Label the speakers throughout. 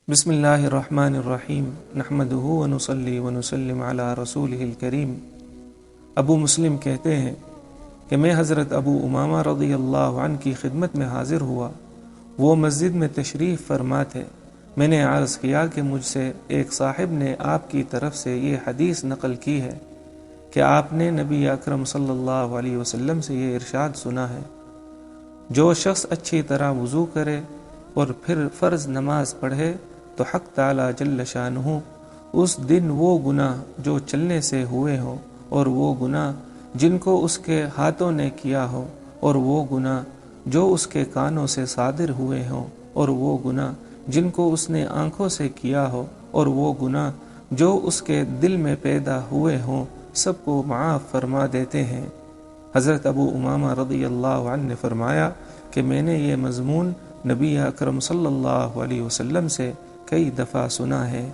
Speaker 1: بسم اللہ الرحمن الرحیم نحمدہ ونصلی ونسلم علی رسولہ الکریم۔ ابو مسلم کہتے ہیں کہ میں حضرت ابو امامہ رضی اللہ عنہ کی خدمت میں حاضر ہوا۔ وہ مسجد میں تشریف فرما تھے۔ میں نے عرض کیا کہ مجھ سے ایک صاحب نے آپ کی طرف سے یہ حدیث نقل کی ہے کہ آپ نے نبی اکرم صلی اللہ علیہ وسلم سے یہ ارشاد سنا ہے، جو شخص اچھی طرح وضو کرے اور پھر فرض نماز پڑھے تو حق تعالی جل شانہ اس دن وہ گناہ جو چلنے سے ہوئے ہوں اور وہ گناہ جن کو اس کے ہاتھوں نے کیا ہو اور وہ گناہ جو اس کے کانوں سے صادر ہوئے ہوں اور وہ گناہ جن کو اس نے آنکھوں سے کیا ہو اور وہ گناہ جو اس کے دل میں پیدا ہوئے ہوں، سب کو معاف فرما دیتے ہیں۔ حضرت ابو امامہ رضی اللہ عنہ نے فرمایا کہ میں نے یہ مضمون نبی اکرم صلی اللہ علیہ وسلم سے کئی دفعہ سنا ہے۔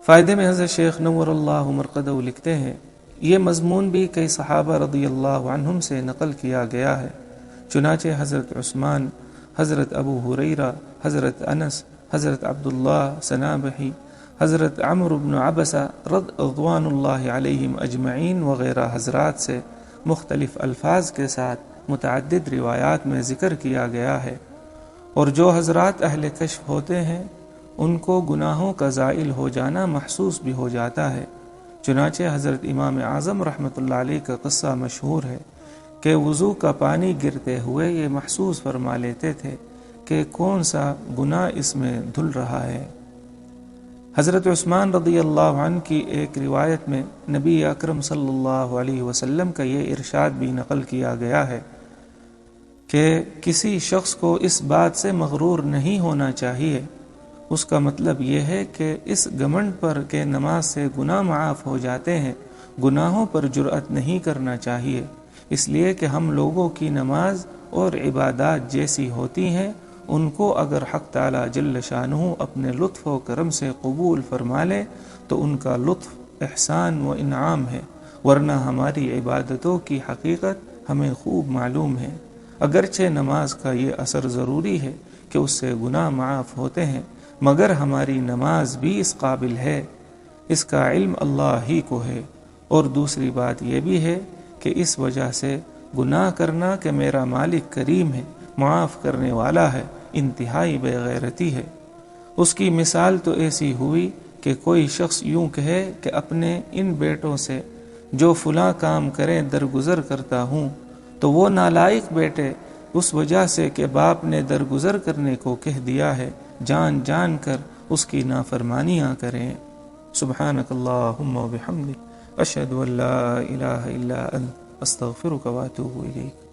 Speaker 1: فائدے میں حضرت شیخ نور اللہ مرقدہ لکھتے ہیں، یہ مضمون بھی کئی صحابہ رضی اللہ عنہم سے نقل کیا گیا ہے، چنانچہ حضرت عثمان، حضرت ابو ہریرہ، حضرت انس، حضرت عبداللہ سنابحی، حضرت عمرو بن عبسہ رضوان اللہ علیہم اجمعین وغیرہ حضرات سے مختلف الفاظ کے ساتھ متعدد روایات میں ذکر کیا گیا ہے، اور جو حضرات اہل کشف ہوتے ہیں ان کو گناہوں کا زائل ہو جانا محسوس بھی ہو جاتا ہے۔ چنانچہ حضرت امام اعظم رحمۃ اللہ علیہ کا قصہ مشہور ہے کہ وضو کا پانی گرتے ہوئے یہ محسوس فرما لیتے تھے کہ کون سا گناہ اس میں دھل رہا ہے۔ حضرت عثمان رضی اللہ عنہ کی ایک روایت میں نبی اکرم صلی اللہ علیہ وسلم کا یہ ارشاد بھی نقل کیا گیا ہے کہ کسی شخص کو اس بات سے مغرور نہیں ہونا چاہیے، اس کا مطلب یہ ہے کہ اس گھمنڈ پر کہ نماز سے گناہ معاف ہو جاتے ہیں، گناہوں پر جرأت نہیں کرنا چاہیے، اس لیے کہ ہم لوگوں کی نماز اور عبادات جیسی ہوتی ہیں، ان کو اگر حق تعالی جل شانہ اپنے لطف و کرم سے قبول فرما لے تو ان کا لطف احسان و انعام ہے، ورنہ ہماری عبادتوں کی حقیقت ہمیں خوب معلوم ہے۔ اگرچہ نماز کا یہ اثر ضروری ہے کہ اس سے گناہ معاف ہوتے ہیں، مگر ہماری نماز بھی اس قابل ہے، اس کا علم اللہ ہی کو ہے، اور دوسری بات یہ بھی ہے کہ اس وجہ سے گناہ کرنا کہ میرا مالک کریم ہے، معاف کرنے والا ہے، انتہائی بے غیرتی ہے۔ اس کی مثال تو ایسی ہوئی کہ کوئی شخص یوں کہے کہ اپنے ان بیٹوں سے جو فلاں کام کریں درگزر کرتا ہوں، تو وہ نالائق بیٹے اس وجہ سے کہ باپ نے درگزر کرنے کو کہہ دیا ہے، جان جان کر اس کی نافرمانیاں کریں۔ سبحانک اللہم و بحمدک، اشہد ان لا الہ الا انت، استغفرک و اتوب الیک۔